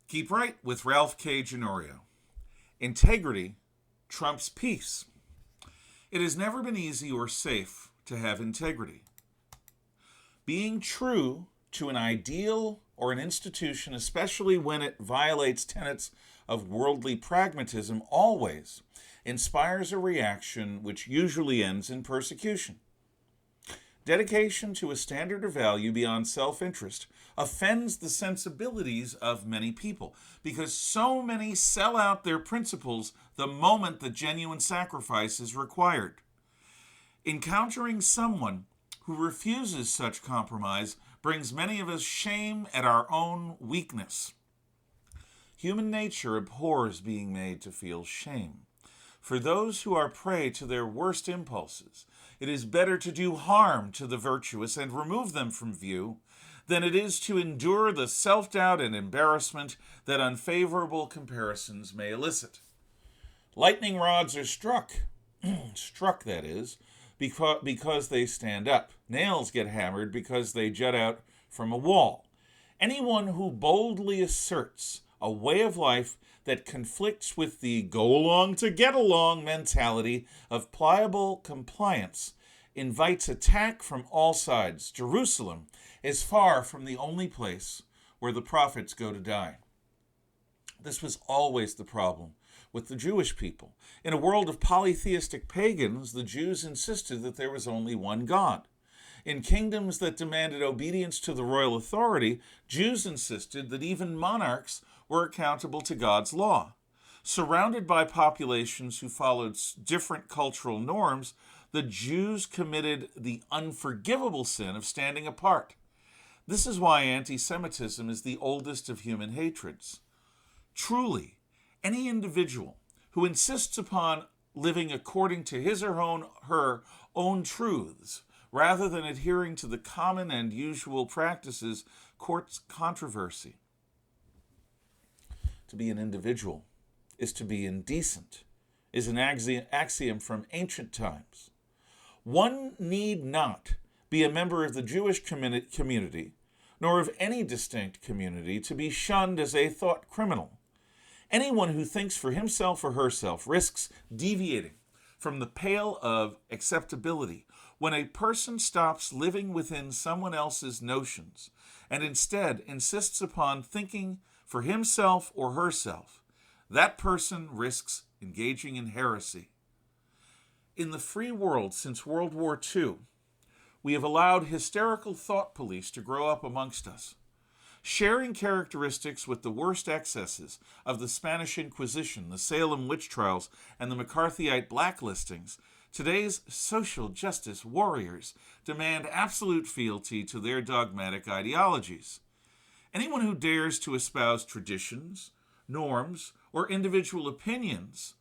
Keep Right with Ralph K. Ginorio. Integrity trumps peace. It has never been easy or safe to have integrity. Being true to an ideal or an institution, especially when it violates tenets of worldly pragmatism, always inspires a reaction which usually ends in persecution. Dedication to a standard of value beyond self-interest offends the sensibilities of many people because so many sell out their principles the moment the genuine sacrifice is required. Encountering someone who refuses such compromise brings many of us shame at our own weakness. Human nature abhors being made to feel shame. For those who are prey to their worst impulses, it is better to do harm to the virtuous and remove them from view than it is to endure the self-doubt and embarrassment that unfavorable comparisons may elicit. Lightning rods are struck, that is, because they stand up. Nails get hammered because they jut out from a wall. Anyone who boldly asserts a way of life that conflicts with the go along to get along mentality of pliable compliance invites attack from all sides. Jerusalem is far from the only place where the prophets go to die. This was always the problem with the Jewish people. In a world of polytheistic pagans, the Jews insisted that there was only one God. In kingdoms that demanded obedience to the royal authority, Jews insisted that even monarchs were accountable to God's law. Surrounded by populations who followed different cultural norms, the Jews committed the unforgivable sin of standing apart. This is why anti-Semitism is the oldest of human hatreds. Truly, any individual who insists upon living according to his or her own truths, rather than adhering to the common and usual practices, courts controversy. To be an individual is to be indecent, is an axiom from ancient times. One need not be a member of the Jewish community, nor of any distinct community, to be shunned as a thought criminal. Anyone who thinks for himself or herself risks deviating from the pale of acceptability when a person stops living within someone else's notions and instead insists upon thinking for himself or herself. That person risks engaging in heresy. In the free world since World War II, we have allowed hysterical thought police to grow up amongst us. Sharing characteristics with the worst excesses of the Spanish Inquisition, the Salem witch trials, and the McCarthyite blacklistings, today's social justice warriors demand absolute fealty to their dogmatic ideologies. Anyone who dares to espouse traditions, norms, or individual opinions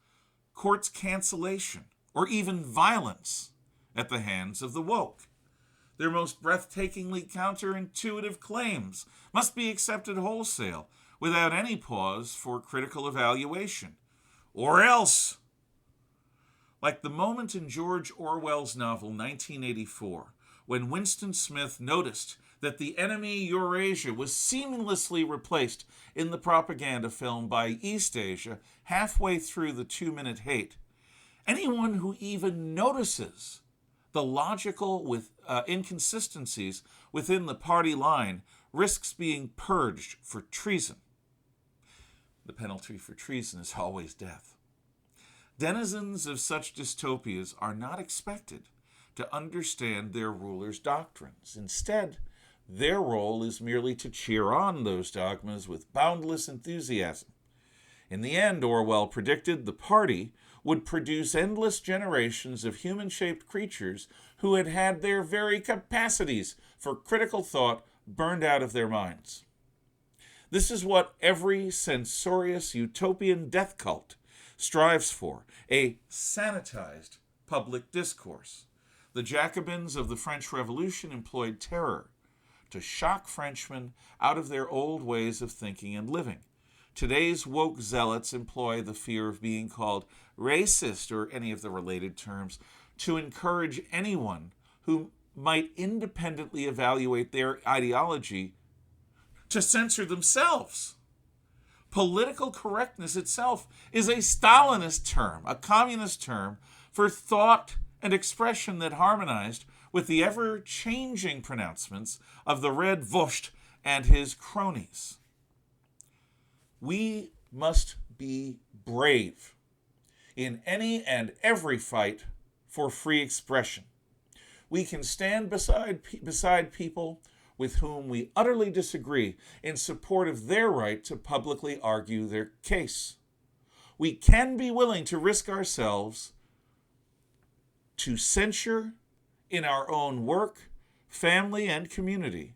courts cancellation or even violence at the hands of the woke. Their most breathtakingly counterintuitive claims must be accepted wholesale without any pause for critical evaluation. Or else, like the moment in George Orwell's novel 1984, when Winston Smith noticed that the enemy Eurasia was seamlessly replaced in the propaganda film by East Asia halfway through the 2-minute hate. Anyone who even notices the logical inconsistencies within the party line risks being purged for treason. The penalty for treason is always death. Denizens of such dystopias are not expected to understand their rulers' doctrines. Instead, their role is merely to cheer on those dogmas with boundless enthusiasm. In the end, Orwell predicted the party would produce endless generations of human-shaped creatures who had had their very capacities for critical thought burned out of their minds. This is what every censorious utopian death cult strives for, a sanitized public discourse. The Jacobins of the French Revolution employed terror to shock Frenchmen out of their old ways of thinking and living. Today's woke zealots employ the fear of being called racist or any of the related terms to encourage anyone who might independently evaluate their ideology to censor themselves. Political correctness itself is a Stalinist term, a communist term for thought and expression that harmonized with the ever-changing pronouncements of the Red Vosht and his cronies. We must be brave in any and every fight for free expression. We can stand beside people with whom we utterly disagree in support of their right to publicly argue their case. We can be willing to risk ourselves to censure in our own work, family, and community,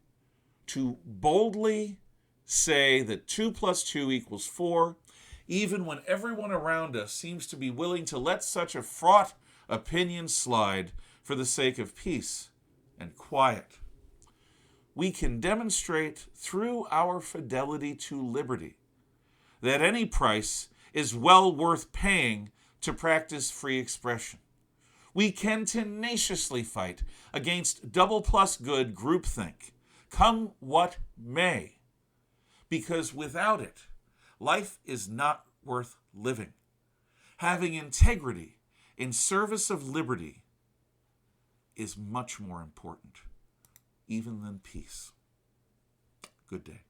to boldly say that 2 + 2 = 4, even when everyone around us seems to be willing to let such a fraught opinion slide for the sake of peace and quiet. We can demonstrate through our fidelity to liberty that any price is well worth paying to practice free expression. We can tenaciously fight against double-plus-good groupthink, come what may, because without it, life is not worth living. Having integrity in service of liberty is much more important, even than peace. Good day.